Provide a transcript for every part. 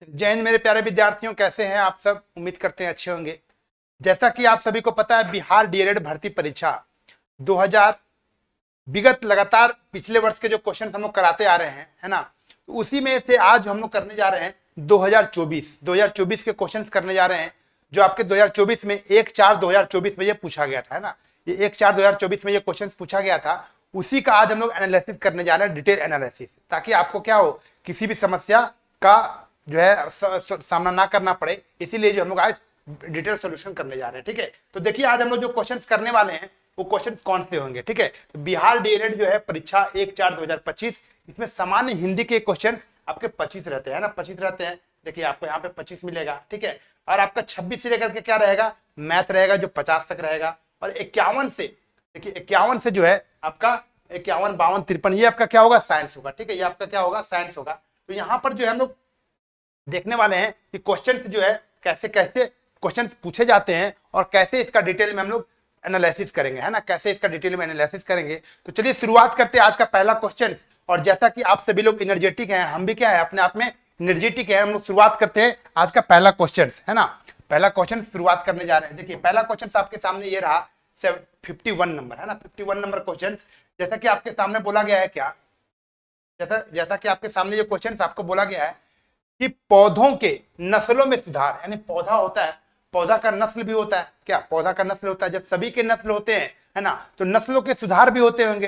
जय हिंद मेरे प्यारे विद्यार्थियों, कैसे हैं आप सब। उम्मीद करते हैं अच्छे होंगे। जैसा कि आप सभी को पता है, बिहार डीएलएड भर्ती परीक्षा 2000 विगत लगातार पिछले वर्ष के जो क्वेश्चन हम लोग कराते आ रहे हैं, है ना, तो उसी में से आज हम लोग करने जा रहे हैं 2024 के क्वेश्चंस करने जा रहे हैं, जो आपके 2024 में 1/4/2024 में ये पूछा गया था, है ना। ये 1/4/2024 में ये क्वेश्चन पूछा गया था, उसी का आज हम लोग एनालिसिस करने जा रहे हैं, डिटेल एनालिसिस, ताकि आपको क्या हो, किसी भी समस्या का जो है सामना ना करना पड़े। इसीलिए जो हम लोग आज डिटेल सॉल्यूशन करने जा रहे हैं, ठीक है। तो देखिए आज हम लोग जो क्वेश्चंस करने वाले हैं वो क्वेश्चंस कौन से होंगे, ठीक है। तो बिहार डीएलएड जो है परीक्षा 1/4/2025, इसमें सामान्य हिंदी के क्वेश्चन आपके 25 रहते हैं ना, 25 रहते हैं। देखिए आपको यहाँ पे 25 मिलेगा, ठीक है। और आपका 26 से लेकर के क्या रहेगा, मैथ रहेगा जो 50 तक रहेगा। और 51 से, देखिए 51 से जो है आपका 51, 52, 53 ये आपका क्या होगा, साइंस होगा, ठीक है। ये आपका क्या होगा, साइंस होगा। तो यहाँ पर जो है हम लोग देखने वाले हैं कि क्वेश्चन जो है कैसे कैसे क्वेश्चन पूछे जाते हैं और कैसे इसका डिटेल में हम लोग एनालिसिस करेंगे, है ना, कैसे इसका डिटेल में एनालिसिस करेंगे। तो चलिए शुरुआत करते हैं आज का पहला क्वेश्चन। और जैसा कि आप सभी लोग एनर्जेटिक हैं, हम भी क्या है अपने आप में एनर्जेटिक है, हम लोग शुरुआत करते हैं आज का पहला क्वेश्चन, है ना। पहला क्वेश्चन शुरुआत करने जा रहे हैं। देखिए पहला क्वेश्चन आपके सामने ये रहा 51 नंबर, है ना, 51 नंबर क्वेश्चन। जैसा कि आपके सामने बोला गया है, क्या जैसा कि आपके सामने ये क्वेश्चन आपको बोला गया है कि पौधों के नस्लों में सुधार, यानी पौधा होता है, पौधा का नस्ल भी होता है, क्या पौधा का नस्ल होता है। जब सभी के नस्ल होते हैं, है ना, तो नस्लों के सुधार भी होते होंगे।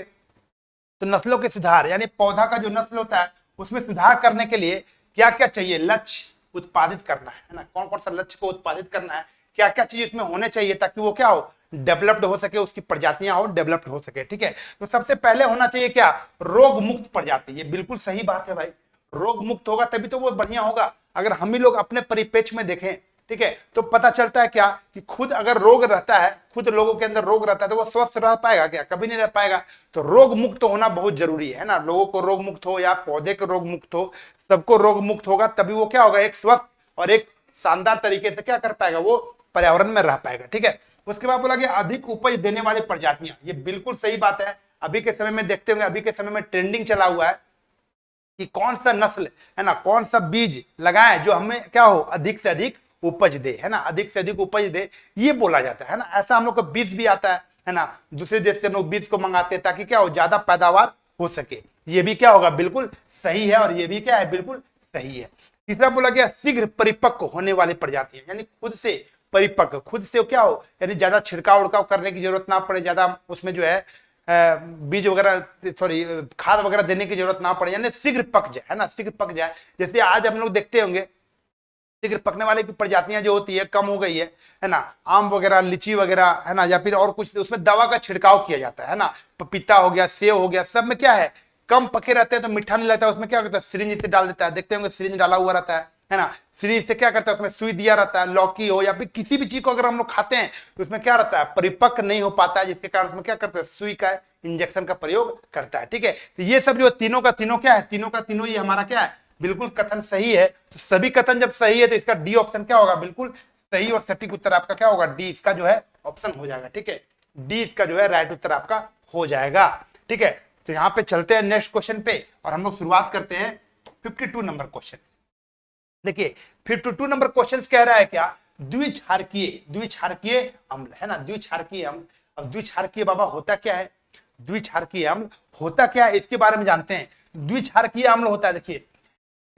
तो नस्लों के सुधार यानी पौधा का जो नस्ल होता है उसमें सुधार करने के लिए क्या क्या चाहिए, लक्ष्य उत्पादित करना है ना, कौन कौन सा लक्ष्य को उत्पादित करना है, क्या क्या चीज इसमें होने चाहिए ताकि वो क्या हो, डेवलप्ड हो सके, उसकी प्रजातियां हो डेवलप्ड हो सके, ठीक है। तो सबसे पहले होना चाहिए क्या, रोग मुक्त प्रजाति। ये बिल्कुल सही बात है भाई, रोग मुक्त होगा तभी तो वो बढ़िया होगा। अगर हम ही लोग अपने परिप्रेक्ष्य में देखें, ठीक है, तो पता चलता है क्या कि खुद अगर रोग रहता है, खुद लोगों के अंदर रोग रहता है, तो वो स्वस्थ रह पाएगा क्या, कभी नहीं रह पाएगा। तो रोग मुक्त होना बहुत जरूरी है ना, लोगों को रोग मुक्त हो या पौधे को रोग मुक्त हो, सबको रोग मुक्त होगा तभी वो क्या होगा, एक स्वस्थ और एक शानदार तरीके से क्या कर पाएगा, वो पर्यावरण में रह पाएगा, ठीक है। उसके बाद बोला गया अधिक उपज देने वाली प्रजातियां। ये बिल्कुल सही बात है। अभी के समय में देखते होंगे, अभी के समय में ट्रेंडिंग चला हुआ है कि कौन सा नस्ल, है ना, कौन सा बीज लगाएं जो हमें क्या हो, अधिक से अधिक उपज दे, है ना, अधिक से अधिक उपज दे, ये बोला जाता है ना। ऐसा हम लोग को बीज भी आता है ना, दूसरे देश से हम लोग बीज को मंगाते हैं ताकि क्या हो, ज्यादा पैदावार हो सके। ये भी क्या होगा, बिल्कुल सही है। और ये भी क्या है, बिल्कुल सही है। तीसरा बोला गया शीघ्र परिपक्व होने वाली प्रजातियां, यानी खुद से परिपक्व, खुद से क्या हो, यानी ज्यादा छिड़काव उड़काव करने की जरूरत ना पड़े, ज्यादा उसमें जो है बीज वगैरह सॉरी खाद वगैरह देने की जरूरत ना पड़े, यानी शीघ्र पक जाए, है ना, शीघ्र पक जाए। जैसे आज हम लोग देखते होंगे शीघ्र पकने वाले की प्रजातियां जो होती है कम हो गई है ना, आम वगैरह, लीची वगैरह, है ना, या फिर और कुछ उसमें दवा का छिड़काव किया जाता है ना। पपीता हो गया, सेब हो गया, सब में क्या है, कम पके रहते हैं तो मीठा नहीं लगता है, उसमें क्या करता है, सिरिंज से डाल देता है, देखते होंगे सिरिंज डाला हुआ रहता है ना। सिरिंज से क्या करता है, उसमें सुई दिया रहता है, लौकी हो या फिर किसी भी चीज को अगर हम लोग खाते हैं तो उसमें क्या रहता है, परिपक्व नहीं हो पाता है, जिसके कारण उसमें क्या करता है, सुई का इंजेक्शन का प्रयोग करता है, ठीक है। तो ये सब जो तीनों का तीनों क्या है, तीनों का तीनों ये हमारा क्या है, बिल्कुल कथन सही है। तो सभी कथन जब सही है तो इसका डी ऑप्शन क्या होगा, बिल्कुल सही और सटीक उत्तर आपका क्या होगा, डी इसका जो है ऑप्शन हो जाएगा, ठीक है। डी इसका जो है राइट उत्तर आपका हो जाएगा, ठीक है। तो यहां पे चलते हैं नेक्स्ट क्वेश्चन पे और हम लोग शुरुआत करते हैं 52 नंबर क्वेश्चन। देखिए 52 नंबर क्वेश्चन कह रहा है क्या, द्विक्षारकीय अम्ल, है ना, द्विक्षारकीय अम्ल। अब द्विक्षारकीय बाबा होता क्या है, द्विक्षारकीय अम्ल होता क्या है इसके बारे में जानते हैं। द्विक्षारकीय अम्ल होता है, देखिए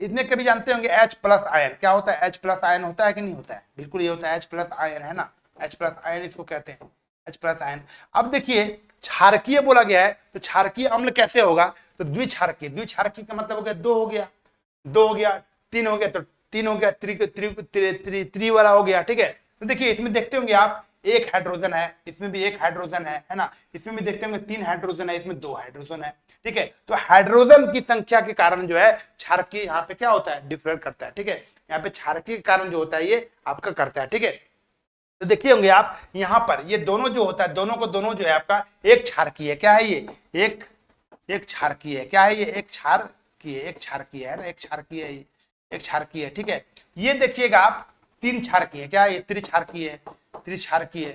इतने कभी जानते होंगे H+ आयन, क्या होता है, H+ आयन होता है कि नहीं होता है, बिल्कुल ये होता है H+ आयन, है ना, H+ आयन इसको कहते हैं, H+ आयन। अब देखिए क्षारकीय बोला गया है, तो क्षारकीय अम्ल कैसे होगा, तो द्विक्षारकीय, द्विक्षारकीय का मतलब हो गया दो हो गया, दो हो गया, तीन हो गया, तो तीन हो गया, त्रि वाला हो गया, ठीक है। तो देखिए इसमें देखते होंगे आप एक हाइड्रोजन है, इसमें भी एक हाइड्रोजन है ना, इसमें भी देखते होंगे 3 हाइड्रोजन है, इसमें 2 हाइड्रोजन है, ठीक है। तो हाइड्रोजन की संख्या के कारण जो है क्षारकीय यहाँ पे क्या होता है, डिफर करता है, ठीक है। यहाँ पे क्षारकीय के कारण जो होता है ये आपका करता है, ठीक है। तो देखिए होंगे आप यहाँ पर ये दोनों जो होता है, दोनों को दोनों जो है आपका एक क्षारकीय है, क्या है ये, एक क्षारकीय है, क्या है ये, एक क्षारकीय है ना, एक क्षारकीय है, एक क्षारकीय है, ठीक है। ये देखिएगा आप 3 क्षारकीय है, क्या है ये, त्रिक्षारकीय है, त्रिक्षारकीय है,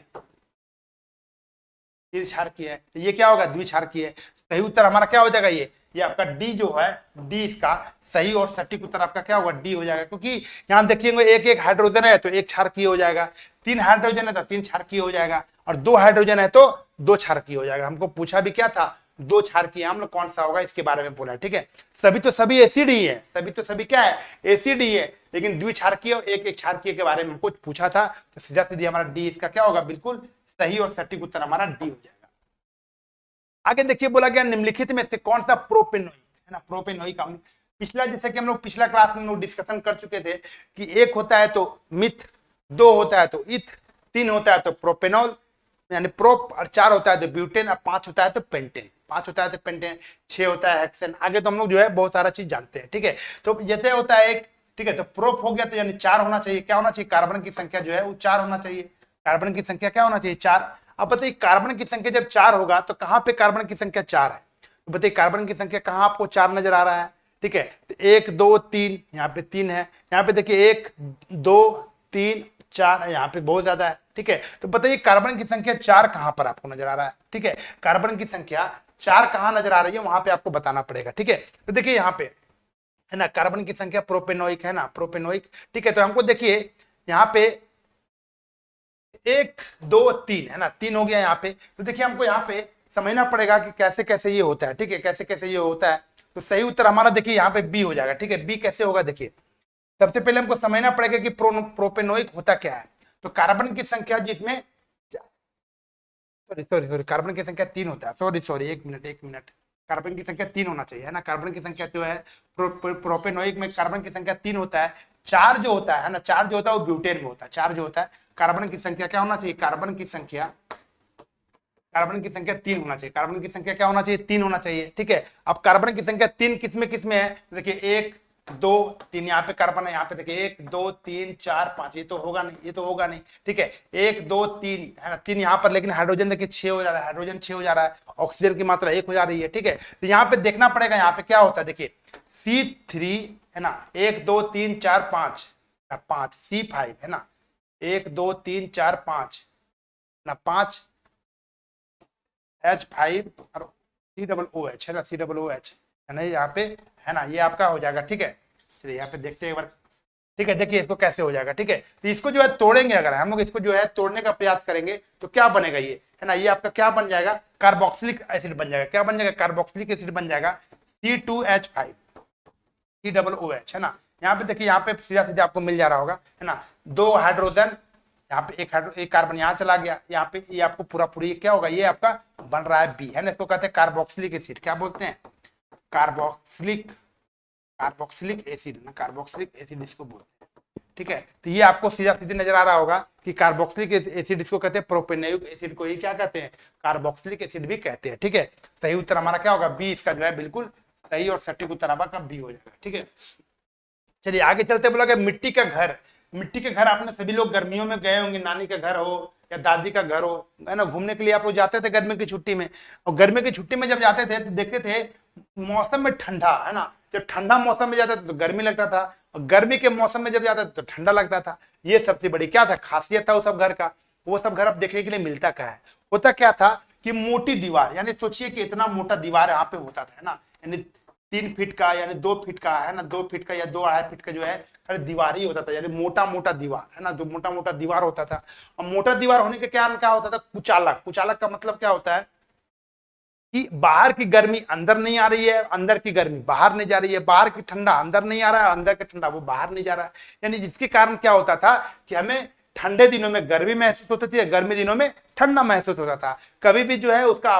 त्रिक्षारकीय है। तो ये क्या होगा, द्विक्षारकीय है। सही उत्तर हमारा क्या हो जाएगा, ये ये आपका डी जो है, डी इसका सही और सटीक उत्तर आपका क्या होगा, डी हो जाएगा। क्योंकि यहाँ देखिएगा एक एक हाइड्रोजन है तो एक क्षारकीय हो जाएगा, 3 हाइड्रोजन है तो 3 क्षारकीय हो जाएगा, और 2 हाइड्रोजन है तो 2 क्षारकीय हो जाएगा। हमको पूछा भी क्या था, 2 क्षारकीय अम्ल कौन सा होगा इसके बारे में बोला, ठीक है। सभी तो सभी एसिड ही है, सभी तो सभी क्या है, एसिड ही है, लेकिन द्विक्षारकीय और एक एक क्षारकीय के बारे में हमको पूछा था, तो सीधा सीधी हमारा डी इसका क्या होगा, बिल्कुल सही और सटीक उत्तर हमारा डी हो जाएगा। आगे देखिए बोला गया निम्नलिखित में से कौन सा प्रोपेनोइक है ना, प्रोपेनोइक अम्ल। पिछला जैसे कि हम लोग पिछला क्लास में हम लोग डिस्कशन कर चुके थे कि एक होता है तो मिथ, 2 होता है तो इथ, 3 होता है तो प्रोपेनॉल यानी प्रोप, और 4 होता है तो ब्यूटेन, और 5 होता है तो पेंटेन, 5 होता है तो पेंटेन, 6 होता है हेक्सेन। आगे तो हम लोग जो है बहुत सारा चीज जानते हैं, ठीक है। तो जैसे होता है एक, ठीक है, तो प्रोप हो गया तो यानी 4 होना चाहिए, क्या होना चाहिए, कार्बन की संख्या जो है वो 4 होना चाहिए, कार्बन की संख्या क्या होना चाहिए, 4। अब बताइए कार्बन की संख्या जब 4 होगा तो कहां पे कार्बन की संख्या 4 है, तो बताइए कार्बन की संख्या कहां आपको 4 नजर आ रहा है, ठीक है। तो 1 2 3 यहाँ पे 3 है, यहाँ पे देखिए 1 2 3 4 है, यहाँ पे बहुत ज्यादा है, ठीक है। तो बताइए कार्बन की संख्या 4 कहां पर आपको नजर आ रहा है, ठीक है, कार्बन की संख्या 4 कहां नजर आ रही है वहां पे आपको बताना पड़ेगा, ठीक है। तो देखिए यहाँ पे है ना कार्बन की संख्या प्रोपेनोइक है ना, प्रोपेनोइक, ठीक है। तो हमको देखिए यहाँ पे 1 2 3 है ना, 3 हो गया यहाँ पे। तो देखिए हमको यहाँ पे समझना पड़ेगा कि कैसे कैसे ये होता है, ठीक है, कैसे कैसे ये होता है। तो सही उत्तर हमारा देखिए यहाँ पे बी हो जाएगा, ठीक है। बी कैसे होगा, देखिए सबसे पहले हमको समझना पड़ेगा कि प्रोपेनोइक होता क्या है। तो कार्बन की संख्या जिसमें, सॉरी सॉरी सॉरी, कार्बन की संख्या 3 होता है, सॉरी सॉरी, एक मिनट, कार्बन की संख्या 3 होना चाहिए, है ना। कार्बन की संख्या जो है प्रोपेनोइक में कार्बन की संख्या 3 होता है, 4 जो होता है ना, 4 जो होता है वो ब्यूटेन में होता है, 4 जो होता है कार्बन की संख्या क्या होना चाहिए, कार्बन की संख्या 3 होना चाहिए, कार्बन की संख्या क्या होना चाहिए, 3 होना चाहिए, ठीक है। अब कार्बन की संख्या 3 किस में है, देखिए 1 2 3 यहाँ पे कार्बन है, यहाँ पे देखिए 1 2 3 4 5, ये तो होगा नहीं, ये तो होगा नहीं, ठीक है। 1 2 3 है ना, 3 यहाँ पर, लेकिन हाइड्रोजन देखिए 6 हो जा रहा है, हाइड्रोजन 6 हो जा रहा है, ऑक्सीजन की मात्रा 1 हो जा रही है, ठीक है। तो यहाँ पे देखना पड़ेगा यहाँ पे क्या होता है, देखिए C3 है ना, 1 2 3 4 5 5, C5 है ना, 1 2 3 4 5 ना, 5 H5 और COOH है ना, COOH है ना, यहाँ पे है ना, ये आपका हो जाएगा, ठीक है। चलिए यहाँ पे देखते हैं एक बार, ठीक है। देखिए इसको कैसे हो जाएगा, ठीक है। तो इसको जो है तोड़ेंगे, अगर हम लोग इसको जो है तोड़ने का प्रयास करेंगे तो क्या बनेगा, ये है ना, ये आपका क्या बन जाएगा, कार्बोक्सिलिक एसिड बन जाएगा, क्या बन जाएगा, कार्बोक्सिलिक एसिड बन जाएगा, C2H5 COOH है ना। यहाँ पे देखिए, यहाँ पे सीधा सीधा आपको मिल जा रहा होगा, है ना, 2 हाइड्रोजन, यहाँ पे एक कार्बन यहाँ चला गया, यहाँ पे ये आपको पूरा पूरी क्या होगा, ये आपका बन रहा है बी, है ना। इसको कहते हैं कार्बोक्सिलिक एसिड, क्या बोलते हैं, कार्बोक्सिलिक एसिड ना, कार्बोक्सिलिक एसिड इसको बोलते हैं, ठीक है। तो ये आपको सीधा सीधे नजर आ रहा होगा कि कार्बोक्सिलिक एसिड इसको कहते हैं, प्रोपेनोइक एसिड को ही क्या कहते हैं, कार्बोक्सिलिक एसिड भी कहते हैं, ठीक है। सही उत्तर हमारा क्या होगा, बी, इसका जो है बिल्कुल सही और सटीक उत्तर हमारा बी हो जाएगा, ठीक है। चलिए आगे चलते, बोला गया मिट्टी का घर। मिट्टी के घर आपने सभी लोग गर्मियों में गए होंगे, नानी का घर हो या दादी का घर हो, है ना, घूमने के लिए आप लोग जाते थे गर्मी की छुट्टी में। और गर्मी की छुट्टी में जब जाते थे तो देखते थे मौसम में ठंडा, है ना, जब ठंडा मौसम में जाते थे तो गर्मी लगता था, और गर्मी के मौसम में जब जाते थे तो ठंडा लगता था। ये सबसे बड़ी क्या था, खासियत था वो सब घर का। वो सब घर अब देखने के लिए मिलता क्या है, होता क्या था कि मोटी दीवार, यानी सोचिए कि इतना मोटा दीवार यहाँ पे होता था, है ना, यानी 3 फीट का यानी 2 फीट का, है ना, 2 फीट का या 2 2.5 फीट का जो है खाली दीवार ही होता था, यानी मोटा मोटा दीवार, है ना, जो मोटा मोटा दीवार होता था। और मोटा दीवार होने के क्या होता था, कुचालक। कुचालक का मतलब क्या होता है कि बाहर की गर्मी अंदर नहीं आ रही है, अंदर की गर्मी बाहर नहीं जा रही है, बाहर की ठंडा अंदर नहीं आ रहा है, अंदर का ठंडा वो बाहर नहीं जा रहा है। यानी जिसके कारण क्या होता था कि हमें ठंडे दिनों में गर्मी महसूस होती थी, गर्मी दिनों में ठंडा महसूस होता था। कभी भी जो है उसका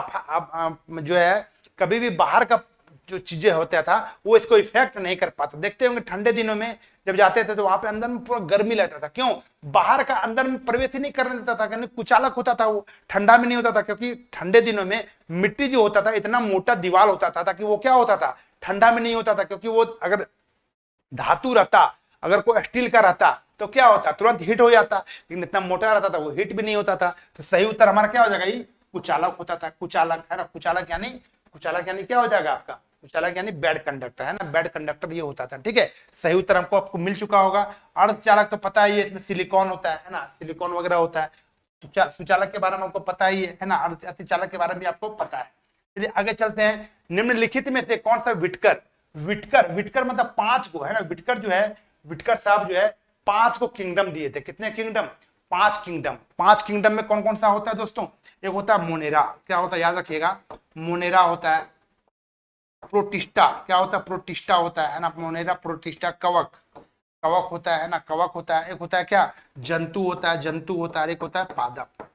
जो है कभी भी बाहर का जो चीजें होता था वो इसको इफेक्ट नहीं कर पाता। देखते होंगे ठंडे दिनों में जब जाते थे तो वहां पे अंदर में पूरा गर्मी लगता था, क्यों, बाहर का अंदर में प्रवेश ही नहीं करने देता था, यानी कुचालक होता था, वो ठंडा में नहीं होता था। क्योंकि ठंडे दिनों में मिट्टी जो होता था इतना मोटा दीवार होता था कि वो क्या होता था, ठंडा में नहीं होता था। क्योंकि वो अगर धातु रहता, अगर कोई स्टील का रहता तो क्या होता, तुरंत हिट हो जाता, लेकिन इतना मोटा रहता था वो हिट भी नहीं होता था। तो सही उत्तर हमारा क्या हो जाएगा, ये कुचालक होता था, कुचालक, है ना। कुचालक यानी क्या हो जाएगा आपका, कुचालक यानी बेड कंडक्टर, है ना, बेड कंडक्टर ये होता था, ठीक है। सही उत्तर हमको आपको मिल चुका होगा। अर्धचालक तो पता ही है, इसमें सिलिकॉन होता है ना, सिलिकॉन वगैरह होता है। तो सुचालक के बारे में आपको पता ही है ना, अर्धचालक के बारे में भी आपको पता है। चलिए आगे चलते हैं। निम्नलिखित में से कौन सा विटकर, विटकर विटकर मतलब 5 को, है ना, विटकर जो है, विटकर साहब जो है 5 को किंगडम दिए थे। कितने किंगडम? 5 किंगडम। 5 किंगडम में कौन कौन सा होता है दोस्तों? एक होता है मोनेरा, क्या होता है याद रखिएगा, मोनेरा होता है। प्रोटिस्टा, क्या होता है? प्रोटिस्टा होता है ना, मोनेरा, प्रोटिस्टा। कवक, कवक होता है ना, कवक होता है। एक होता है क्या? जंतु होता है, जंतु होता है। एक होता है पादप, एक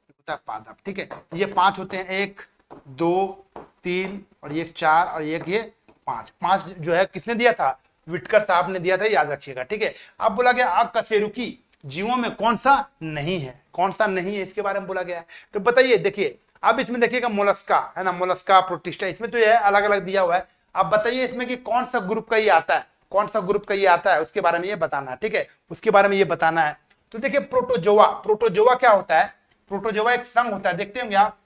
होता है पादप। ठीक है, ये 5 होते हैं, 1 2 3 और ये 4 और एक ये 5। 5 जो है किसने दिया था? विटकर साहब ने दिया था, याद रखिएगा। ठीक है, अब बोला गया अकशेरुकी जीवों में कौन सा नहीं है, कौन सा नहीं है, इसके बारे में बोला गया है। तो बताइए, देखिए अब इसमें देखिएगा मोलस्का, है ना, मोलस्का, प्रोटिस्टा, इसमें तो ये अलग अलग दिया हुआ है। अब बताइए इसमें कि कौन सा ग्रुप का ये आता है, कौन सा ग्रुप का ये आता है, उसके बारे में ये बताना है। ठीक है, उसके बारे में ये बताना है। तो देखिए प्रोटोजोआ, प्रोटोजोआ क्या होता है? प्रोटोजोआ एक संघ होता है, देखते होंगे आप,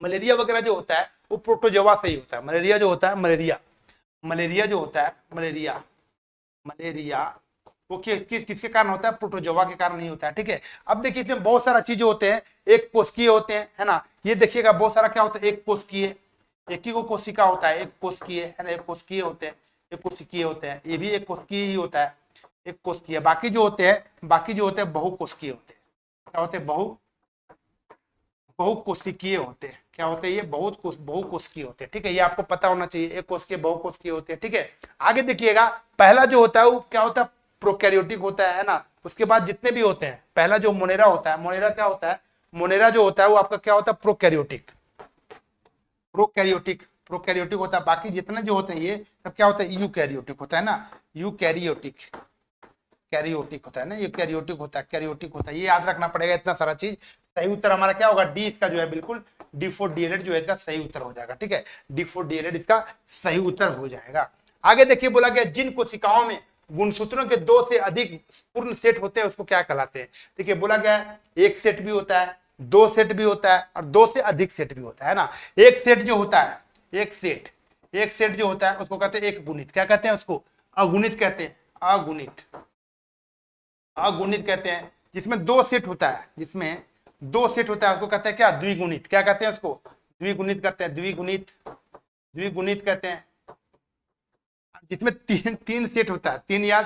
मलेरिया वगैरह जो होता है वो प्रोटोजोआ से ही होता है। मलेरिया जो होता है, मलेरिया, मलेरिया जो होता है, मलेरिया, मलेरिया वो किसके कारण होता है? प्रोटोजोआ के कारण ही होता है। ठीक है, अब देखिए इसमें बहुत सारा चीजें होते हैं, एक कोशिकीय होते हैं, है ना, ये देखिएगा बहुत सारा क्या होता है, एक कोशिकीय, एक ही को कोशिका होता है, एक कोशिकीय, है ना, एक कोशिकीय होते हैं, एक कोशिकीय होते हैं, ये भी एक कोशिकीय ही होता है, एक कोशिकीय। बाकी जो होते हैं, बाकी जो होते हैं बहुकोशिकीय होते हैं। क्या होते हैं? बहुकोशिकीय होते हैं। क्या होते हैं? ये बहुकोशिकीय होते हैं। ठीक है, ये आपको पता होना चाहिए, एक कोशिकीय, बहुकोशिकीय होते हैं। ठीक है, आगे देखिएगा, पहला जो होता है वो क्या होता है? प्रोकैरियोटिक होता है ना। उसके बाद जितने भी होते हैं, पहला जो मोनेरा होता है, मोनेरा क्या होता है? मोनेरा जो होता है वो आपका क्या होता है? प्रोकैरियोटिक, प्रोकैरियोटिक, प्रोकैरियोटिक होता है। बाकी जितने जो होते हैं ये सब क्या होता है? यूकैरियोटिक होता है ना, यूकैरियोटिक, कैरियोटिक होता है ना, ये कैरियोटिक होता है, कैरियोटिक होता है। ये याद रखना पड़ेगा इतना सारा चीज। सही उत्तर हमारा क्या होगा? डी, इसका जो है बिल्कुल D4 D8 जो है इसका सही उत्तर हो जाएगा। ठीक है, D4 D8 इसका सही उत्तर हो जाएगा। आगे देखिए, बोला गया जिन कोशिकाओं में गुणसूत्रों के 2 से अधिक पूर्ण सेट होते हैं उसको क्या कहलाते हैं? देखिए बोला गया है 1 सेट भी होता है, 2 सेट भी होता है और 2 से अधिक सेट भी होता है ना। एक सेट जो होता है, एक सेट जो होता है उसको कहते हैं एक गुणित। क्या कहते हैं उसको? अगुणित कहते हैं, अगुणित, अगुणित कहते हैं। जिसमें 2 सेट होता है, जिसमें 2 सेट होता है उसको कहते हैं क्या? द्विगुणित। क्या कहते हैं उसको? द्विगुणित कहते हैं, द्विगुणित, द्विगुणित कहते हैं। जिसमें 3 सेट होता है, 3 या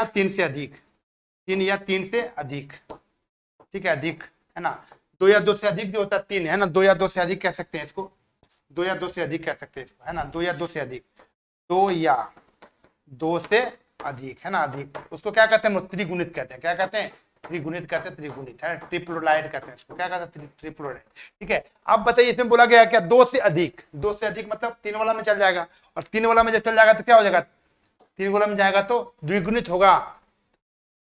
3 से अधिक, 3 या 3 से अधिक। ठीक है, अधिक, है ना। 2 या 2 से अधिक जो होता है 3, है ना, 2 या 2 से अधिक कह सकते हैं इसको, 2 या 2 से अधिक कह सकते हैं इसको, है ना, 2 या 2 से अधिक, 2 या 2 से अधिक, है ना, अधिक। उसको क्या कहते हैं? त्रिगुणित कहते हैं। क्या कहते हैं? त्रिगुणित कहते हैं, त्रिगुणित, है, ट्रिप्लोराइड कहते हैं इसको। क्या कहते हैं? ट्रिप्लोराइड। ठीक है, अब बताइए इसमें बोला गया क्या? 2 से अधिक, 2 से अधिक मतलब 3 वाला में चल जाएगा, और 3 वाला में जब चल जाएगा तो क्या हो जाएगा? 3 वाला में जाएगा तो द्विगुणित होगा,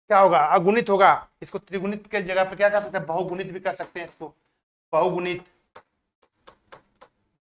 क्या होगा? अगुणित होगा। इसको त्रिगुणित के जगह पे क्या कर सकते हैं? बहुगुणित भी कर सकते हैं इसको, बहुगुणित,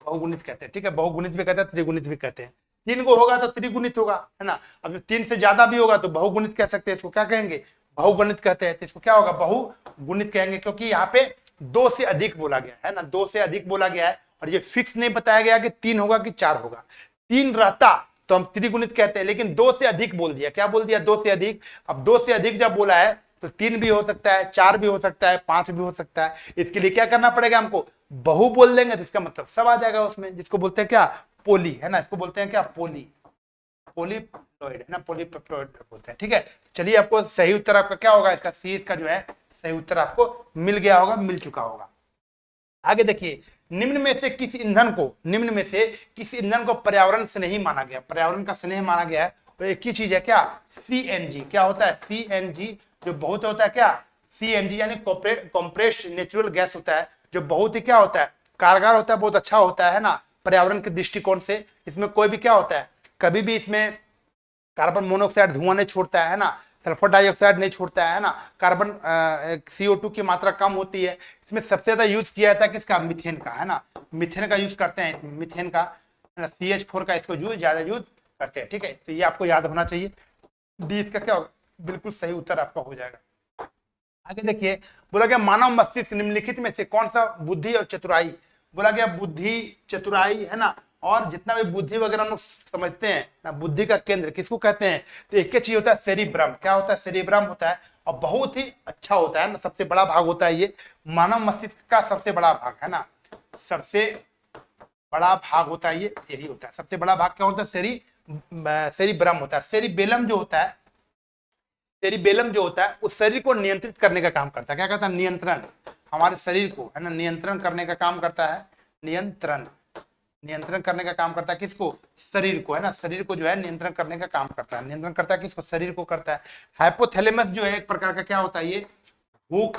बहुगुणित कहते हैं। ठीक है, बहुगुणित भी कहते हैं, त्रिगुणित भी कहते हैं। 3 को होगा तो त्रिगुणित होगा, है ना। अब 3 से ज्यादा भी होगा तो बहुगुणित कह सकते हैं इसको। क्या कहेंगे? बहुगुणित कहते हैं। तो इसको क्या होगा? बहुगुणित कहेंगे, क्योंकि यहाँ पे 2 से अधिक बोला गया है ना, 2 से अधिक बोला गया है, और ये फिक्स नहीं बताया गया कि 3 होगा कि 4 होगा। 3 रहता तो हम त्रिगुणित कहते हैं, लेकिन 2 से अधिक बोल दिया। क्या बोल दिया? 2 से अधिक। अब 2 से अधिक जब बोला है तो 3 भी हो सकता है, 4 भी हो सकता है, 5 भी हो सकता है। इसके लिए क्या करना पड़ेगा हमको? बहु बोल देंगे तो इसका मतलब सब आ जाएगा उसमें, जिसको बोलते हैं क्या? पोली, है ना, इसको बोलते हैं क्या? पोली, पोलीप्लॉइड, है ना, पोलीप्लॉइड बोलते हैं। ठीक है, चलिए आपको सही उत्तर आपका क्या होगा? इसका सी का जो है सही उत्तर आपको मिल गया होगा, मिल चुका होगा। आगे देखिए, निम्न में से किस ईंधन को पर्यावरण स्नेही माना गया? पर्यावरण का स्नेह माना गया है तो एक ही चीज है क्या? सीएनजी। क्या होता है? सीएनजी जो बहुत होता है क्या? सीएनजी यानी कॉम्प्रेस्ड नेचुरल गैस होता है, जो बहुत ही क्या होता है? कारगर होता है, बहुत अच्छा होता है ना, पर्यावरण के दृष्टिकोण से। इसमें कोई भी क्या होता है? कभी भी इसमें कार्बन मोनोऑक्साइड धुआं नहीं छोड़ता है ना, सल्फर डाइऑक्साइड नहीं छोड़ता है ना, कार्बन CO2 की मात्रा कम होती है। इसमें सबसे ज्यादा यूज किया जाता है किसका? मिथेन का, है ना, मिथेन का यूज करते हैं, मिथेन का, CH4 का इसको ज्यादा यूज करते हैं। ठीक है, तो ये आपको याद होना चाहिए। डी इसका क्या होगा? बिल्कुल सही उत्तर आपका हो जाएगा। आगे देखिए, बोला गया मानव मस्तिष्क निम्नलिखित में से कौन सा बुद्धि और चतुराई? बोला गया बुद्धि, चतुराई, है ना, और जितना भी बुद्धि वगैरह हम लोग समझते हैं ना, बुद्धि का केंद्र किसको कहते हैं? तो एक चीज होता है सेरिब्रम। क्या होता है? सेरिब्रम होता है, और बहुत ही अच्छा होता है ना, सबसे बड़ा भाग होता है ये, मानव मस्तिष्क का सबसे बड़ा भाग, है ना, सबसे बड़ा भाग होता है ये, यही होता है। सबसे बड़ा भाग क्या होता है? सेरिब्रम होता है। सेरिबेलम जो होता है, सेरिबेलम जो होता है उस शरीर को नियंत्रित करने का काम करता है। क्या करता है? नियंत्रण, हमारे शरीर को, है ना, नियंत्रण करने का काम करता है। नियंत्रण, नियंत्रण करने का काम करता है किसको? शरीर को, है ना, शरीर को जो है नियंत्रण करने का काम करता है। नियंत्रण करता है किसको? शरीर को करता है। हाइपोथैलेमस जो है एक प्रकार का क्या होता है? ये भूख,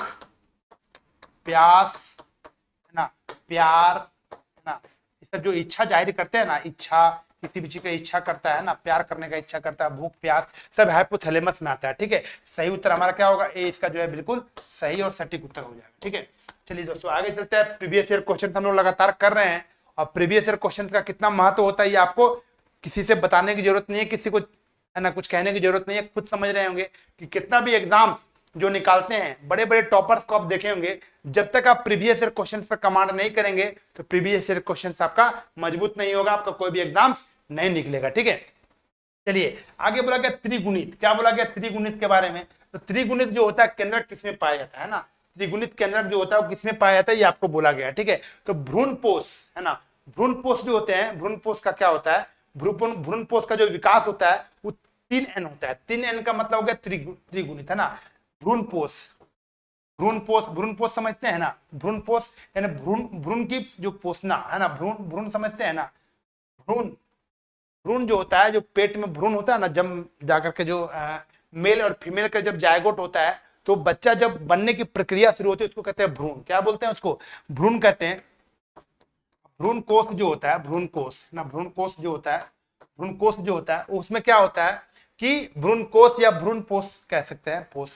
प्यास, है ना, प्यार, है ना, ये सब जो इच्छा जाहिर करते हैं ना, इच्छा, किसी भी चीज का इच्छा करता है ना, प्यार करने का इच्छा करता है, भूख प्यास, सब हाइपोथैलेमस में आता है। ठीक है, सही उत्तर हमारा क्या होगा? ए इसका जो है बिल्कुल सही और सटीक उत्तर हो जाएगा। ठीक है, चलिए दोस्तों आगे चलते हैं। प्रीवियस ईयर क्वेश्चन हम लोग लगातार कर रहे हैं, और प्रीवियस ईयर क्वेश्चन का कितना महत्व होता है ये आपको किसी से बताने की जरूरत नहीं है, किसी को, है ना, कुछ कहने की जरूरत नहीं है, खुद समझ रहे होंगे कि कितना भी एग्जाम्स जो निकालते हैं बड़े बड़े टॉपर्स को आप देखे होंगे, जब तक आप प्रीवियस ईयर क्वेश्चंस पर कमांड नहीं करेंगे तो प्रीवियस ईयर क्वेश्चंस आपका मजबूत नहीं होगा, आपका कोई भी एग्जाम्स नहीं निकलेगा। ठीक है, चलिए आगे बोला गया त्रिगुणित। क्या बोला गया? त्रिगुणित के बारे में। तो त्रिगुणित जो होता है केंद्रक किसमें पाया जाता है ना, त्रिगुणित केंद्रक जो होता है वो किसमें पाया जाता है ये आपको बोला गया है। ठीक है, तो भ्रूणपोष, है ना, भ्रूणपोष जो होते हैं, भ्रूणपोष का क्या होता है? भ्रूणपोष का जो विकास होता है वो 3N होता है। 3N का मतलब हो गया त्रिगुणित, है ना। भ्रूणपोष, भ्रूणपोष, भ्रूणपोष समझते हैं ना, भ्रूणपोष यानी भ्रूण की जो पोषना, है ना, भ्रूण समझते हैं ना। भ्रूण, भ्रूण जो होता है, जो पेट में भ्रूण होता है ना, जब जाकर के जो मेल और फीमेल का जब जायगोट होता है तो बच्चा जब बनने की प्रक्रिया शुरू होती है उसको कहते हैं भ्रूण। क्या बोलते हैं उसको? भ्रूण कहते हैं। भ्रूण कोष जो होता है, भ्रूण कोष ना, भ्रूण कोष जो होता है, भ्रूण कोष जो होता है उसमें क्या होता है कि भ्रूण कोष या भ्रूण पोष कह सकते हैं, पोष,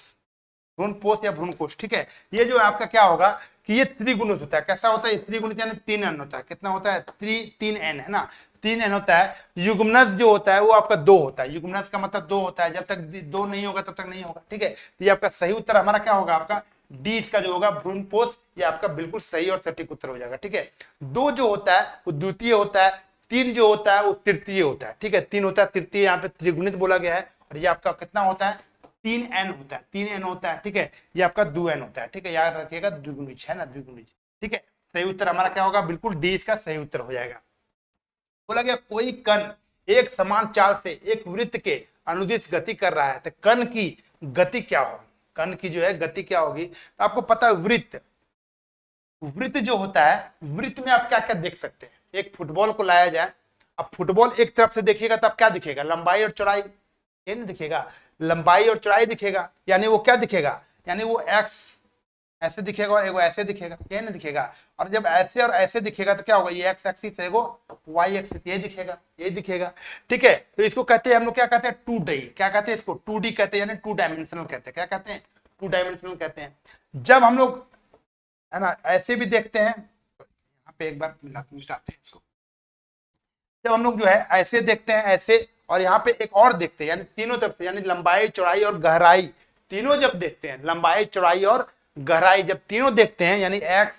भ्रूण पोष या भ्रूण कोष। ठीक है, ये जो आपका क्या होगा कि ये त्रिगुणित होता है। कैसा होता है? ये त्रिगुणित यानी 3N होता है। कितना होता है? 3N, है ना, 3N होता है। युग्मनज जो होता है वो आपका 2 होता है। युग्मनज का मतलब 2 होता है, जब तक 2 नहीं होगा तब तक नहीं होगा। ठीक है, तो ये आपका सही उत्तर हमारा क्या होगा? आपका डी इसका जो होगा भ्रूणपोष, ये आपका बिल्कुल सही और सटीक उत्तर हो जाएगा। ठीक है, 2 जो होता है वो द्वितीय होता है, 3 जो होता है वो तृतीय होता है। ठीक है, 3 होता है तृतीय, यहाँ पे त्रिगुणित बोला गया है, और ये आपका कितना होता है? 3N होता है, 3N होता है। ठीक है, ये आपका 2N होता है। ठीक है, याद रखिएगा, द्विगुणित है ना, द्विगुणित। ठीक है, सही उत्तर हमारा क्या होगा? बिल्कुल डी इसका सही उत्तर हो जाएगा। बोला गया कोई कण एक समान चाल से एक वृत्त के अनुदिश गति कर रहा है, तो कण की गति क्या होगी? कण की जो है गति क्या होगी? तो आपको पता है वृत्त, वृत्त जो होता है, वृत्त में आप क्या क्या देख सकते हैं? एक फुटबॉल को लाया जाए, अब फुटबॉल एक तरफ से देखिएगा तब क्या दिखेगा? लंबाई और चौड़ाई, ये नहीं दिखेगा, लंबाई और चौड़ाई दिखेगा। यानी वो क्या दिखेगा? यानी वो एक्स ऐसे दिखेगा और एगो ऐसे दिखेगा, ये नहीं दिखेगा। और जब ऐसे और ऐसे दिखेगा तो क्या होगा? ये एक्स एक्सिस, एगो वाई एक्सिस, ये दिखेगा, ये दिखेगा। ठीक है, तो इसको कहते हैं हम लोग, क्या कहते हैं? 2D। क्या कहते हैं इसको? 2D कहते हैं, यानी 2 डायमेंशनल कहते हैं। क्या कहते हैं? 2 डायमेंशनल कहते हैं। जब हम लोग, है ना, ऐसे भी देखते हैं, यहाँ पे एक बार मिलाते हैं इसको। जब हम लोग जो है ऐसे देखते हैं, ऐसे, और यहाँ पे एक और देखते हैं, यानी तीनों तरफ से, यानी लंबाई चौड़ाई और गहराई तीनों जब देखते हैं, लंबाई चौड़ाई और गहराई जब तीनों देखते हैं, यानी एक्स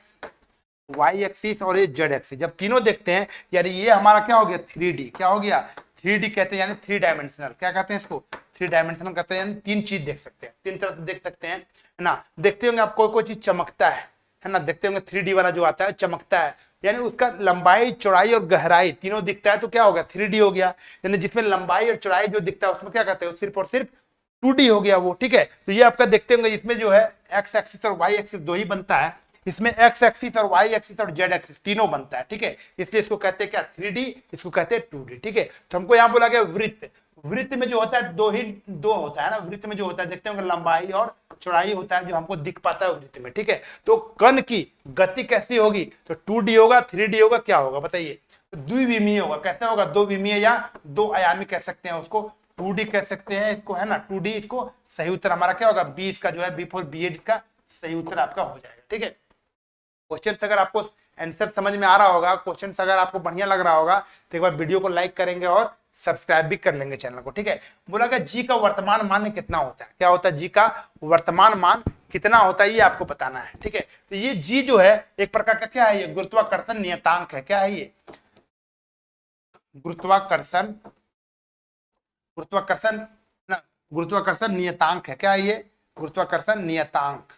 वाई एक्सिस और ये जेड एक्सिस जब तीनों देखते हैं, यानी ये हमारा क्या हो गया? 3D। क्या हो गया? 3D कहते हैं, यानी 3 डायमेंशनल। क्या कहते हैं इसको? 3 डायमेंशनल कहते हैं, यानी 3 चीज देख सकते हैं, 3 तरफ से देख सकते हैं, है ना। देखते होंगे आप कोई चीज चमकता है ना, देखते होंगे 3D वाला जो आता है चमकता है, यानी उसका लंबाई चौड़ाई और गहराई तीनों दिखता है, तो क्या हो गया? 3D हो गया। यानी जिसमें लंबाई और चौड़ाई जो दिखता है उसमें क्या कहते हैं? सिर्फ और सिर्फ 2D हो गया वो। ठीक है, तो ये आपका देखते होंगे, इसमें जो है एक्स एक्सिस और वाई एक्सिस 2 ही बनता है, इसमें एक्स एक्सिस और वाई एक्सिस और जेड एक्सिस तीनों बनता है। ठीक है, इसलिए इसको कहते हैं क्या? 3D, इसको कहते हैं 2D। ठीक है, तो हमको यहाँ बोला गया वृत्त, वृत्त में जो होता है दो होता है ना, वृत्त में जो होता है देखते होंगे लंबाई और चौड़ाई होता है जो हमको दिख पाता है वृत्त में। ठीक है, तो कण की गति कैसी होगी? तो 2D होगा, 3D होगा, क्या होगा बताइए? तो द्विविमीय होगा। कैसे होगा? 2 विमीय या 2 आयामी कह सकते हैं उसको, 2D कह सकते हैं इसको, है ना, 2D। इसको सही उत्तर हमारा क्या होगा? बी इसका जो है, बी फॉर B.Ed इसका सही उत्तर आपका हो जाएगा। ठीक है, क्वेश्चन अगर आपको आंसर समझ में आ रहा होगा, क्वेश्चन अगर आपको बढ़िया लग रहा होगा तो एक बार वीडियो को लाइक करेंगे और सब्सक्राइब भी कर लेंगे चैनल को। ठीक है, बोला गया जी का वर्तमान मान कितना होता है? क्या होता है? जी का वर्तमान मान कितना होता है ये आपको बताना है। ठीक है, तो ये जी जो है एक प्रकार का क्या है? ये गुरुत्वाकर्षण नियतांक है। क्या है ये? गुरुत्वाकर्षण, गुरुत्वाकर्षण ना, गुरुत्वाकर्षण नियतांक है। क्या है ये? गुरुत्वाकर्षण नियतांक।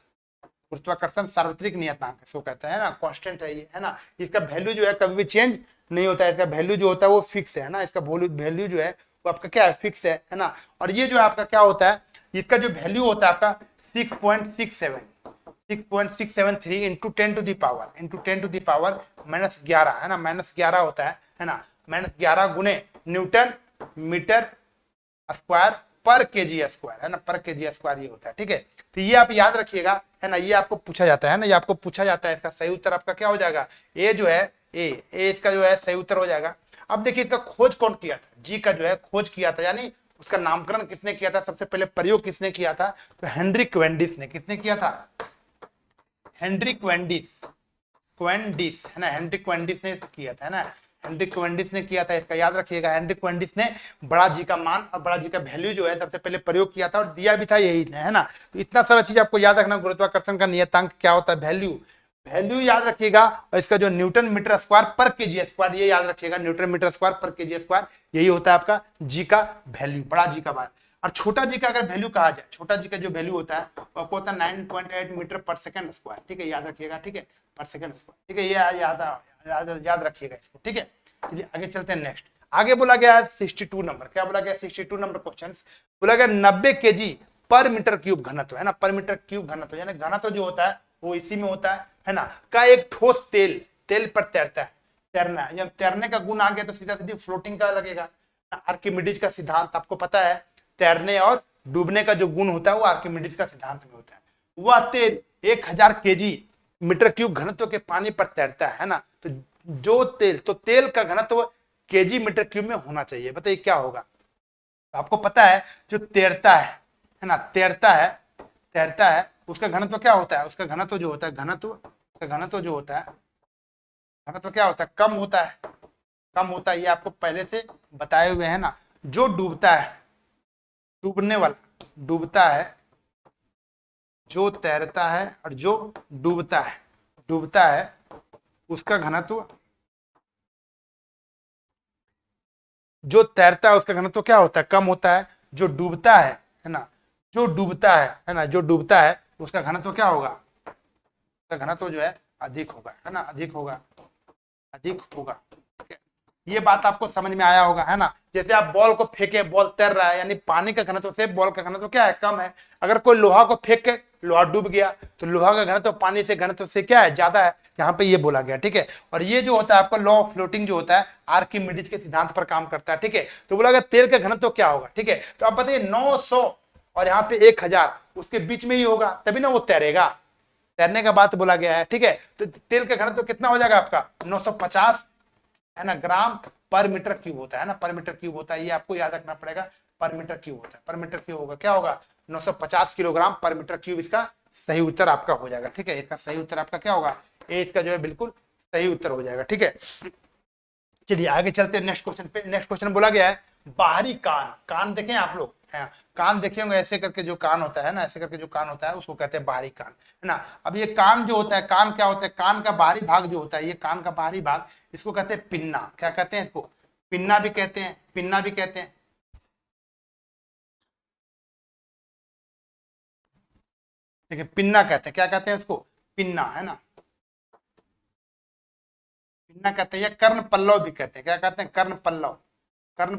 गुरुत्वाकर्षण सार्वत्रिक नियतांक इसको कहते हैं ना, कांस्टेंट है ये, है ना। इसका वैल्यू जो है कभी भी चेंज नहीं होता है, इसका वैल्यू जो होता है वो फिक्स है ना, इसका वैल्यू जो है वो आपका क्या है, फिक्स है ना। और ये जो है आपका क्या होता है, इसका जो वैल्यू होता है आपका 6.673 इंटू 10 टू द पावर -11 है ना, -11 होता है ना, -11 गुने न्यूटन मीटर स्क्वायर पर केजी स्क्वायर है ना, पर केजी स्क्वायर ये होता है, ठीक है। तो ये आप याद रखिएगा, है ना, ये आपको पूछा जाता है ना, ये आपको पूछा जाता है। इसका सही उत्तर आपका क्या हो जाएगा, ए जो है ए इसका जो है सही उत्तर हो जाएगा। अब देखिए इसका खोज कौन किया था, जी का जो है खोज किया था, यानी उसका नामकरण किसने किया था, सबसे पहले प्रयोग किसने किया था, तो हेनरी क्वेंडिस ने। किसने किया था, हेनरी क्वेंडिस है ना, हेनरी क्वेंडिस ने किया था, है ना, हेनरी क्वेंडिस ने किया था। इसका याद रखिएगा, हेनरी क्वेंडिस ने बड़ा जी का मान और बड़ा जी का वैल्यू जो है सबसे पहले प्रयोग किया था और दिया भी था यही है ना। तो इतना सारा चीज आपको याद रखना, गुरुत्वाकर्षण का नियतांक क्या होता है, वैल्यू याद रखिएगा, और इसका जो न्यूटन मीटर स्क्वायर पर केजी स्क्वायर ये याद रखिएगा, न्यूटन मीटर स्क्वायर पर केजी स्क्वायर यही होता है आपका जी का वैल्यू, बड़ा जी का मान। और छोटा जी का अगर वैल्यू कहा जाए, छोटा जी का जो वैल्यू होता है वो आपको होता है 9.8 मीटर पर सेकंड स्क्वायर, ठीक है, याद रखिएगा, ठीक है, पर सेकंड स्क्वायर, ठीक है, ये याद रखिएगा इसको, ठीक है। चलिए आगे चलते हैं। नेक्स्ट आगे बोला गया है 62 नंबर, क्या बोला गया, 62 नंबर क्वेश्चन बोला गया 90 केजी पर मीटर क्यूब घनत्व, है ना, पर मीटर क्यूब घनत्व, यानी घनत्व जो होता है वो इसी में होता है ना, का एक ठोस तेल पर तैरता है, तैरना है। जब तैरने का गुण आ गया तो सीधा सीधी फ्लोटिंग का लगेगा। आर्किमिडीज का सिद्धांत आपको पता है, तैरने और डूबने का जो गुण होता है वो आर्किमिडीज का सिद्धांत में होता है। वह तेल 1000 केजी मीटर क्यूब घनत्व के पानी पर तैरता है ना। तो जो तेल का घनत्व केजी मीटर क्यूब में होना चाहिए, बताइए क्या होगा। तो आपको पता है जो तैरता है ना, तैरता है उसका घनत्व क्या होता है, उसका घनत्व जो होता है, घनत्व क्या होता है, कम होता है, ये आपको पहले से बताए हुए है ना। जो डूबता है, डूबने वाला डूबता है, जो तैरता है और जो डूबता है उसका घनत्व, जो तैरता है उसका घनत्व क्या होता है, कम होता है। जो डूबता है ना, जो डूबता है उसका घनत्व क्या होगा, उसका घनत्व जो है अधिक होगा, है ना, अधिक होगा। ये बात आपको समझ में आया होगा, है ना। जैसे आप बॉल को फेंके, बॉल तैर रहा है, यानी पानी का घनत्व से बॉल का घनत्व क्या है, कम है। अगर कोई लोहा को फेंक के लोहा डूब गया तो लोहा का घनत्व पानी से घनत्व से क्या है, ज्यादा है, यहाँ पे ये बोला गया, ठीक है। और ये जो होता है आपका लॉ ऑफ फ्लोटिंग जो होता है आर्किमिडीज के सिद्धांत पर काम करता है, ठीक है। तो बोला गया तेल का घनत्व क्या होगा, ठीक है। तो आप बताइए 900 और यहाँ पे 1000 उसके बीच में ही होगा, तभी ना वो तैरेगा, तैरने का बात बोला गया है, ठीक है। तो तेल का घनत्व कितना हो जाएगा आपका 950 है ना, ग्राम पर मीटर क्यूब होता है ना, पर मीटर क्यूब होता है, ये आपको याद रखना पड़ेगा, पर मीटर क्यूब होता है, पर मीटर क्यूब होगा, क्या होगा 950 किलोग्राम पर मीटर क्यूब, इसका सही उत्तर आपका हो जाएगा, ठीक है। इसका सही उत्तर आपका क्या होगा, ए इसका जो है बिल्कुल सही उत्तर हो जाएगा, ठीक है। चलिए आगे चलते हैं नेक्स्ट क्वेश्चन पे। नेक्स्ट क्वेश्चन बोला गया है बाहरी कान देखें आप लोग, कान देखे होंगे, ऐसे करके जो कान होता है ना, ऐसे करके जो कान होता है उसको कहते हैं बाहरी कान, है ना। अब ये कान जो होता है, कान क्या होता है, कान का बाहरी भाग जो होता है, ये कान का बाहरी भाग, इसको कहते हैं पिन्ना। क्या कहते हैं इसको, पिन्ना भी कहते हैं, देखिए पिन्ना कहते हैं, क्या कहते हैं इसको, पिन्ना, है ना, पिन्ना कहते हैं, या कर्ण पल्लव भी कहते हैं। क्या कहते हैं, कर्ण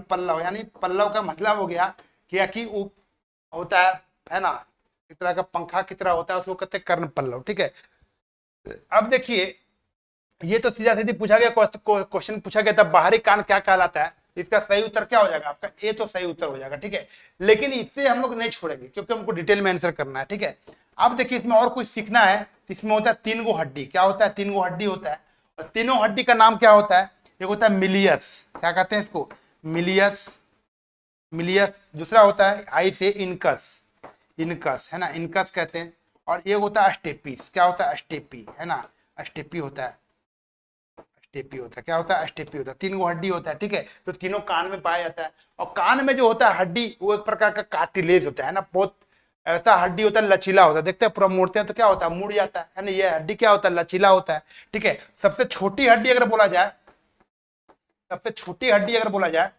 पल्लव, यानी पल्लव का मतलब हो गया कि होता है ना, इस तरह का पंखा की तरह होता है, उसको कहते हैं कर्ण पल्लव, ठीक है। अब देखिए ये तो सीधा सीधी पूछा गया, क्वेश्चन पूछा गया था बाहरी कान क्या कहलाता है, इसका सही उत्तर क्या हो जाएगा आपका, ए तो सही उत्तर हो जाएगा, ठीक है। लेकिन इससे हम लोग नहीं छोड़ेंगे क्योंकि हमको डिटेल में आंसर करना है, ठीक है। अब देखिए इसमें और कुछ सीखना है, इसमें होता है 3 गो हड्डी, क्या होता है, 3 गो हड्डी होता है, और तीनों हड्डी का नाम क्या होता है, एक होता है मिलियस, क्या कहते हैं इसको, मिलियस, दूसरा होता है आई से इनकस, है ना, इनकस कहते हैं, और एक होता है अस्टेपिस, क्या होता है, अस्टेपी, है ना, अस्टेपी होता है, क्या होता है, अस्टेपी होता है। 3 गो हड्डी होता है, ठीक है। तो तीनों कान में पाया जाता है, और कान में जो होता है हड्डी वो एक प्रकार का कार्टिलेज होता है ना, बहुत ऐसा हड्डी होता है, लचीला होता है, देखते हैं पूरा मोड़ते हैं तो क्या होता है, मुड़ जाता है ना। ये हड्डी क्या होता है, लचीला होता है, ठीक है। सबसे छोटी हड्डी अगर बोला जाए,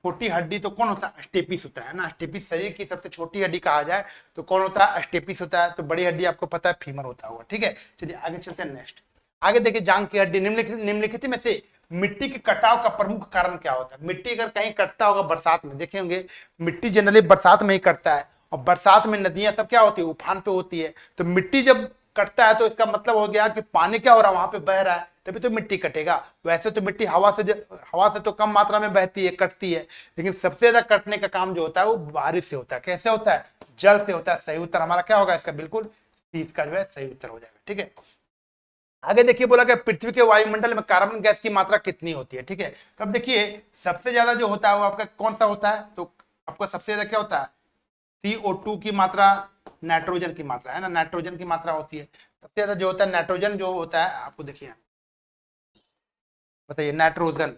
छोटी हड्डी तो कौन होता है? स्टेपिस होता है ना। स्टेपिस शरीर की सबसे छोटी हड्डी कहा जाए तो कौन होता है? स्टेपिस होता है। तो बड़ी हड्डी आपको पता है फीमर होता होगा, ठीक है। चलिए आगे चलते हैं नेक्स्ट। आगे देखिए जांघ की हड्डी। निम्नलिखित में से मिट्टी के कटाव का प्रमुख कारण क्या होता है? मिट्टी अगर कहीं कटता होगा बरसात में, देखे होंगे मिट्टी जनरली बरसात में ही कटता है, और बरसात में नदियां सब क्या होती है? उफान पे होती है। तो मिट्टी जब कटता है तो इसका मतलब हो गया कि पानी क्या हो रहा है? वहां पे बह रहा है, तभी तो मिट्टी कटेगा। वैसे तो मिट्टी हवा से तो कम मात्रा में बहती है, कटती है, लेकिन सबसे ज्यादा कटने का काम जो होता है वो बारिश से होता है। कैसे होता है? जल से होता है। सही उत्तर हमारा क्या होगा इसका? बिल्कुल सी का जो है सही उत्तर हो जाएगा, ठीक है। आगे देखिए बोला कि पृथ्वी के वायुमंडल में कार्बन गैस की मात्रा कितनी होती है, ठीक है। तो अब देखिए सबसे ज्यादा जो होता है वो आपका कौन सा होता है? तो आपका सबसे ज्यादा क्या होता है? CO2 की मात्रा, नाइट्रोजन की मात्रा, है ना, नाइट्रोजन की मात्रा होती है सबसे ज्यादा। जो होता है नाइट्रोजन जो होता है, आपको देखिए बताइए, नाइट्रोजन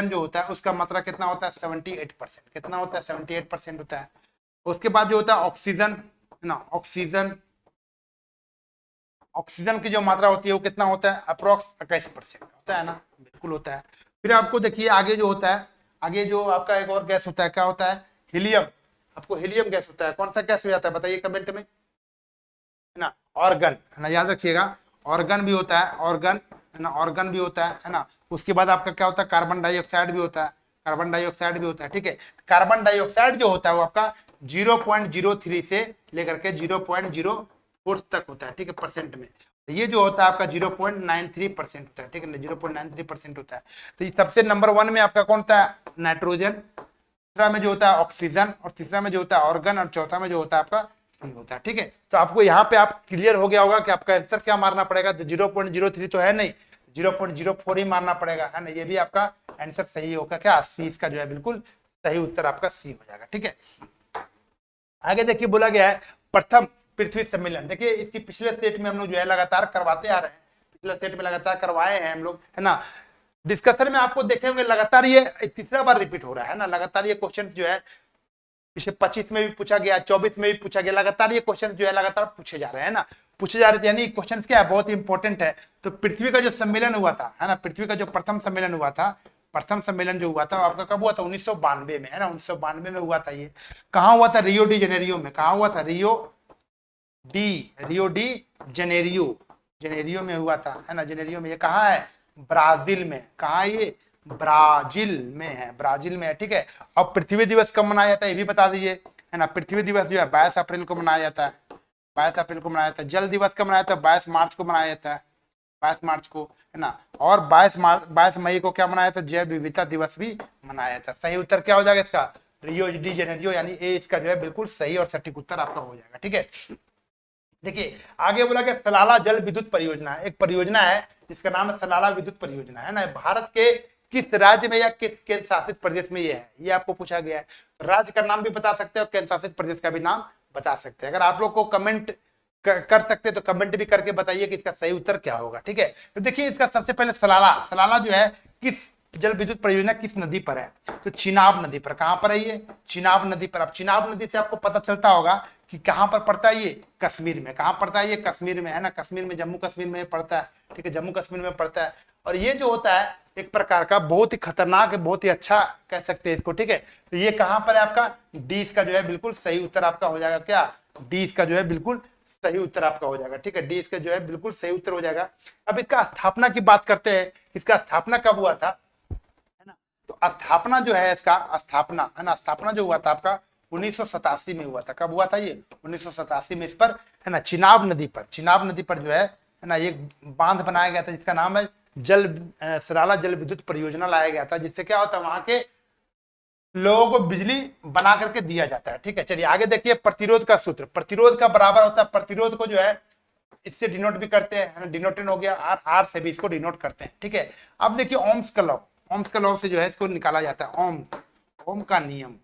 जो होता है उसका मात्रा कितना होता है? 78%। कितना होता है? 78% होता है। उसके बाद जो होता है ऑक्सीजन, है ना, ऑक्सीजन की जो मात्रा होती है वो कितना होता है? अप्रोक्स 21% होता है ना, बिल्कुल होता है। फिर आपको देखिए आगे जो होता है, आगे जो आपका एक और गैस होता है, क्या होता है? हीलियम। आपको हीलियम गैस होता है। कौन सा गैस हो जाता है बताइए कमेंट में, है ना। ऑर्गन, है ना, याद रखिएगा, ऑर्गन भी होता है, ऑर्गन, है ना, ऑर्गन भी होता है ना। उसके बाद आपका क्या होता है? कार्बन डाइऑक्साइड भी होता है, कार्बन डाइऑक्साइड भी होता है, ठीक है। कार्बन डाइऑक्साइड जो होता है वो आपका 0.03 से लेकर के 0.04 तक होता है, ठीक है, परसेंट में। ये जो होता है आपका 0.93% होता है, ठीक है ना, 0.93% होता है। तो ये सबसे नंबर 1 में आपका कौन होता है? नाइट्रोजन, दूसरा में जो होता है ऑक्सीजन, और तीसरा में जो होता है ऑर्गन, और चौथा में जो होता है आपका होता है, ठीक है। तो आपको यहाँ पे आप क्लियर हो गया होगा कि आपका आंसर क्या मारना पड़ेगा? 0.03 तो है नहीं, 0.04 ही मारना पड़ेगा, है ना। ये भी आपका आंसर सही होगा, क्या? सी इसका जो है बिल्कुल सही उत्तर आपका सी हो जाएगा, ठीक है। आगे देखिए बोला गया है प्रथम पृथ्वी सम्मेलन। देखिए इसकी पिछले सेट में हम लोग जो है लगातार करवाते आ रहे हैं, पिछले सेट में लगातार करवाए हैं हम लोग, है ना। डिस्कशन में आपको देखे होंगे लगातार ये तीसरा बार रिपीट हो रहा है ना, लगातार ये क्वेश्चन जो है पिछले 25 में भी पूछा गया, 24 में भी पूछा गया, लगातार ये क्वेश्चन जो है लगातार पूछे जा रहे हैं ना, पूछे जा रहे थे, यानी क्वेश्चन क्या है? बहुत इंपॉर्टेंट है। तो पृथ्वी का जो सम्मेलन हुआ था, है ना, पृथ्वी का जो प्रथम सम्मेलन हुआ था, प्रथम सम्मेलन जो हुआ था आपका कब हुआ था? 1992 में, है ना, 1992 में हुआ था। ये कहाँ हुआ था? रियो डी जेनेरियो में। कहाँ हुआ था? रियो डी जेनेरियो में हुआ था, है ना, जेनेरियो में। ये कहाँ है? ब्राजील में। कहाँ ये? ब्राजील में है, ब्राजील में है, ठीक है। अब पृथ्वी दिवस कब मनाया जाता है ये भी बता दीजिए, है ना। पृथ्वी दिवस जो है 22 अप्रैल को मनाया जाता है, 22 अप्रैल को मनाया जाता है। जल दिवस कब मनाया जाता है? 22 मार्च को मनाया जाता है, 22 मार्च को, है ना। और 22 मई को क्या मनाया जाता है? जैव विविधता दिवस भी मनाया जाता है। सही उत्तर क्या हो जाएगा इसका? रियो डी जेनेरियो, यानी ए इसका जो है बिल्कुल सही और सटीक उत्तर आपका हो जाएगा, ठीक है। देखिए आगे बोला कि सलाला जल विद्युत परियोजना, एक परियोजना है जिसका नाम है सलाला विद्युत परियोजना, है ना। भारत के किस राज्य में या किस केंद्र शासित प्रदेश में ये है? ये आपको पूछा गया है। राज्य का नाम भी बता सकते हो, केंद्र शासित प्रदेश का भी नाम बता सकते हैं। अगर आप लोग को कमेंट कर सकते तो कमेंट भी करके बताइए कि इसका सही उत्तर क्या होगा, ठीक है। तो देखिए इसका सबसे पहले सलाला जो है किस जल विद्युत परियोजना किस नदी पर है? तो चिनाब नदी पर। कहां पर है ये? चिनाब नदी पर। अब चिनाब नदी से आपको पता चलता होगा कि कहां पर पड़ता है ये? कश्मीर में। कहां पड़ता है ये? कश्मीर में, है ना। कश्मीर में, जम्मू कश्मीर में पड़ता है, ठीक है, जम्मू कश्मीर में पड़ता है। और ये जो होता है एक प्रकार का बहुत ही खतरनाक है, बहुत ही अच्छा कह सकते हैं इसको, ठीक है। तो ये कहां पर है आपका? डी इसका जो है बिल्कुल सही उत्तर आपका हो जाएगा, क्या? डी इसका जो है बिल्कुल सही उत्तर आपका हो जाएगा, ठीक है। डी इसका जो है बिल्कुल सही उत्तर हो जाएगा। अब इसका स्थापना की बात करते हैं, इसका स्थापना कब हुआ था, है ना। तो स्थापना जो है इसका, स्थापना, है ना, स्थापना जो हुआ था आपका 1987 में हुआ था। कब हुआ था ये? 1987 में। इस पर, है ना, चिनाब नदी पर जो है ना, एक बांध बनाया गया था जिसका नाम है सलाला जल विद्युत परियोजना लाया गया था, जिससे क्या होता है वहां के लोगों को बिजली बना करके दिया जाता है, ठीक है। चलिए आगे देखिए प्रतिरोध का सूत्र। प्रतिरोध का बराबर होता है, प्रतिरोध को जो है इससे डिनोट भी करते हैं, डिनोटेड हो गया, आर से भी इसको डिनोट करते हैं, ठीक है। अब देखिए ओम्स का लॉ से जो है इसको निकाला जाता है। ओम का नियम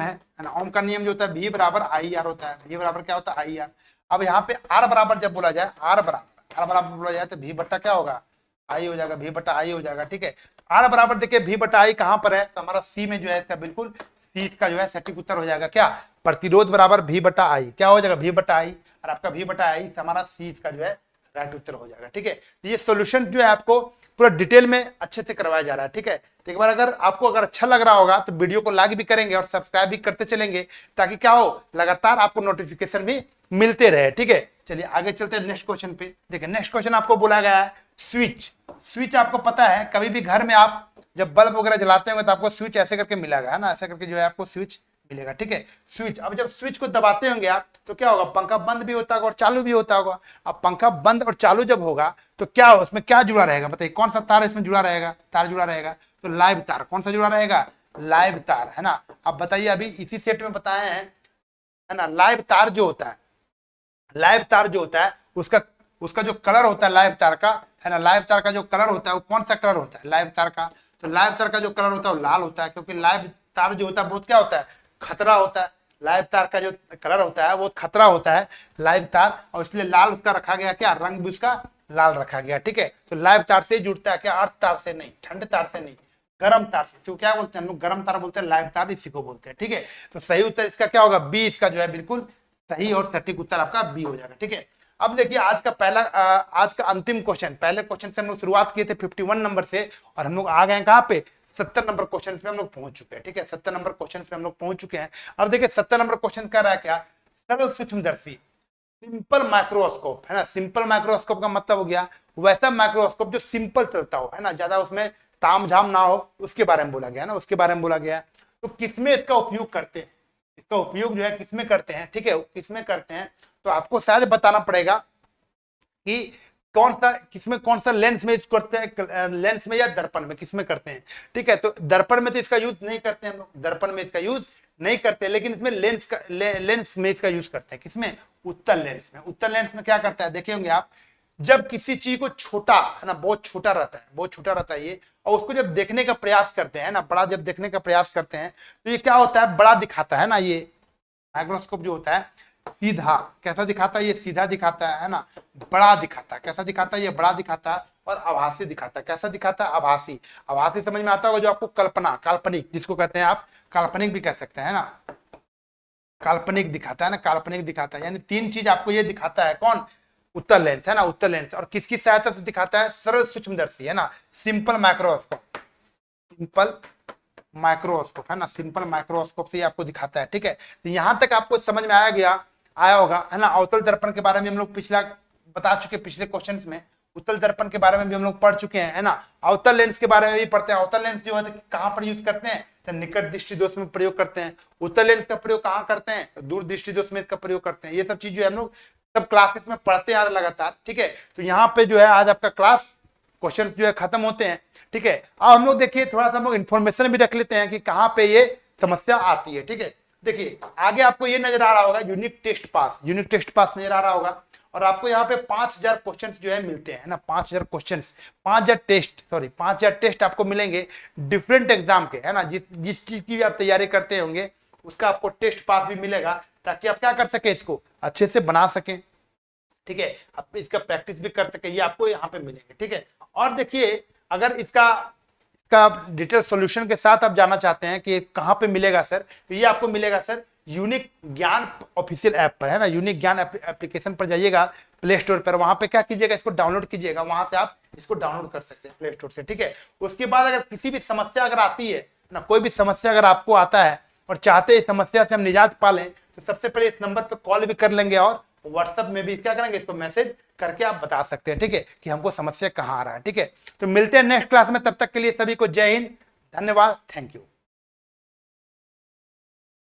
है ना। ओम का नियम जो होता है V बराबर आई आर होता है। V बराबर क्या होता है? I R. अब यहाँ पे आर बराबर जब बोला जाए, आर बराबर बोला जाए तो V बट्टा क्या होगा? आई हो जाएगा, V बट्टा आई हो जाएगा, ठीक है। आर बराबर देखिए V बट्टा आई कहां पर है? तो हमारा सी में जो है इसका बिल्कुल सी इसका जो है सटीक उत्तर हो जाएगा, क्या? प्रतिरोध बराबर V बट्टा आई, क्या हो जाएगा? V बट्टा आई। और आपका V बट्टा आई हमारा सी इसका जो है राइट उत्तर हो जाएगा, ठीक है। ये सोल्यूशन जो है आपको पूरा डिटेल में अच्छे से करवाया जा रहा है। ठीक है, तो एक बार अगर अच्छा लग रहा होगा तो वीडियो को लाइक भी करेंगे और सब्सक्राइब भी करते चलेंगे, ताकि क्या हो, लगातार आपको नोटिफिकेशन भी मिलते रहे। ठीक है, चलिए आगे चलते हैं नेक्स्ट क्वेश्चन पे। देखिए नेक्स्ट क्वेश्चन आपको बोला गया है स्विच। स्विच आपको पता है, कभी भी घर में आप जब बल्ब वगैरह जलाते होंगे तो आपको स्विच ऐसे करके मिलेगा, है ना, ऐसे करके जो है आपको स्विच मिलेगा। ठीक है, स्विच, अब जब स्विच को दबाते होंगे आप तो क्या होगा, पंखा बंद भी होता होगा और चालू भी होता होगा। अब पंखा बंद और चालू जब होगा तो क्या उसमें क्या जुड़ा रहेगा, बताइए कौन सा तार इसमें जुड़ा रहेगा, तार जुड़ा रहेगा तो लाइव तार। कौन सा जुड़ा रहेगा, लाइव तार, है ना। अब बताइए, अभी इसी सेट में बताए हैं, है ना, लाइव तार जो होता है, लाइव तार जो होता है उसका जो कलर होता है लाइव तार का, है ना, लाइव तार का जो कलर होता है वो कौन सा कलर होता है लाइव तार का, तो लाइव तार का जो कलर होता है वो लाल होता है, क्योंकि लाइव तार जो होता है बहुत क्या होता है, खतरा होता है। लाइव तार का जो कलर होता है वो खतरा होता है लाइव तार, और इसलिए लाल उसका रखा गया, क्या रंग भी उसका लाल रखा गया। ठीक है, तो लाइव तार से जुड़ता है, क्या अर्थ तार से नहीं, ठंड तार से नहीं, गर्म तार से। तो क्या बोलते हैं हम लोग, गर्म तार बोलते हैं, लाइव तार इसी को बोलते हैं। ठीक है, तो सही उत्तर इसका क्या होगा, बी इसका जो है बिल्कुल सही और सटीक उत्तर आपका बी हो जाएगा। ठीक है, अब देखिए आज का अंतिम क्वेश्चन, पहले क्वेश्चन से हम लोग शुरुआत किए थे 51 नंबर से, और हम लोग आ गए कहां पे, 70 नंबर क्वेश्चन पे हम लोग पहुंच चुके हैं। ठीक है, 70 नंबर क्वेश्चन पे हम लोग पहुंच चुके हैं। अब देखिए 70 नंबर क्वेश्चन कर रहा है क्या, सरल सूक्ष्मदर्शी, सिंपल माइक्रोस्कोप, है ना। सिंपल माइक्रोस्कोप का मतलब हो गया वैसा माइक्रोस्कोप जो सिंपल चलता हो, है ना, ज्यादा उसमें तामझाम ना हो, उसके बारे में बोला गया ना, उसके बारे में बोला गया। तो किसमें इसका उपयोग करते हैं, इसका उपयोग जो है किसमें करते हैं, ठीक है, किसमें करते हैं, तो आपको शायद बताना पड़ेगा कि कौन सा लेंस में इसको करते हैं, लेंस में या दर्पण में, किसमें करते हैं। ठीक है, तो दर्पण में तो इसका यूज नहीं करते हैं हम लोग, दर्पण में इसका यूज नहीं करते, लेकिन इसमें लेंस में इसका यूज करते हैं, किसमें, उत्तल लेंस में। उत्तल लेंस में क्या करता है, देखे होंगे आप, जब किसी चीज को छोटा, है ना, बहुत छोटा रहता है, बहुत छोटा रहता है ये, और उसको जब देखने का प्रयास करते हैं ना, बड़ा जब देखने का प्रयास करते हैं तो ये क्या होता है, बड़ा दिखाता है ना। ये माइक्रोस्कोप जो होता है सीधा कैसा दिखाता है, ये सीधा दिखाता है ना, बड़ा दिखाता है, कैसा दिखाता है, ये बड़ा दिखाता है, और आभासी दिखाता है, कैसा दिखाता है, आभासी। आभासी समझ में आता होगा, जो आपको कल्पना, काल्पनिक जिसको कहते हैं आप, काल्पनिक भी कह सकते हैं ना, काल्पनिक दिखाता है ना, काल्पनिक दिखाता है, यानी तीन चीज आपको ये दिखाता है, कौन, उत्तल लेंस, है ना, उत्तल लेंस। और किसकी सहायता से दिखाता है, सरल सूक्ष्मदर्शी, है ना, सिंपल माइक्रोस्कोप, सिंपल माइक्रोस्कोप, है ना, सिंपल माइक्रोस्कोप से आपको दिखाता है। ठीक है, तो यहां तक आपको समझ में आया होगा, है ना। अवतल दर्पण के बारे में हम लोग पिछला बता चुके, पिछले क्वेश्चंस में उत्तल दर्पण के बारे में भी हम लोग पढ़ चुके हैं, है ना। अवतल लेंस के बारे में भी पढ़ते हैं। अवतल लेंस जो है कहां पर यूज करते हैं, तो निकट दृष्टि दोष में प्रयोग करते हैं। उत्तल लेंस का प्रयोग कहां करते हैं, तो दूर दृष्टि दोष में इसका प्रयोग करते हैं। ये सब चीज जो है हम लोग सब क्लासेस में पढ़ते आ रहे लगातार। ठीक है, तो यहाँ पे जो है आज आपका क्लास क्वेश्चन जो है खत्म होते हैं। ठीक है, अब हम लोग देखिए थोड़ा सा हम लोग इन्फॉर्मेशन भी रख लेते हैं कि कहाँ पे ये समस्या आती है। ठीक है, देखिए आगे आपको ये नजर आ रहा होगा unique test pass, unique test pass नजर आ रहा होगा, और आपको यहाँ पे 5000 क्वेश्चन जो है मिलते हैं ना, 5000 क्वेश्चन, 5000 टेस्ट आपको मिलेंगे डिफरेंट एग्जाम के, है ना। जिस चीज की भी आप तैयारी करते होंगे उसका आपको टेस्ट पास भी मिलेगा, ताकि आप क्या कर सके, इसको अच्छे से बना सके। ठीक है, आप इसका प्रैक्टिस भी कर सके, ये आपको यहाँ पे मिलेंगे। ठीक है, और देखिए अगर इसका डिटेल सॉल्यूशन के साथ आप जानना चाहते हैं कि कहां पे मिलेगा सर, तो ये आपको मिलेगा सर यूनिक ज्ञान ऑफिशियल ऐप पर, है ना। यूनिक ज्ञान एप्लीकेशन पर जाइएगा प्ले स्टोर पर, वहां पे क्या कीजिएगा, इसको डाउनलोड कीजिएगा, वहां से आप इसको डाउनलोड कर सकते हैं प्ले स्टोर से। ठीक है, उसके बाद अगर किसी भी समस्या अगर आती है ना, कोई भी समस्या अगर आपको आता है और चाहते हैं इस समस्या से हम निजात पा लें, तो सबसे पहले इस नंबर पर कॉल भी कर लेंगे और व्हाट्सएप में भी क्या करेंगे, इसको मैसेज करके आप बता सकते हैं। ठीक है, कि हमको समस्या कहाँ आ रहा है। ठीक है, तो मिलते हैं नेक्स्ट क्लास में, तब तक के लिए सभी को जय हिंद, धन्यवाद, थैंक यू।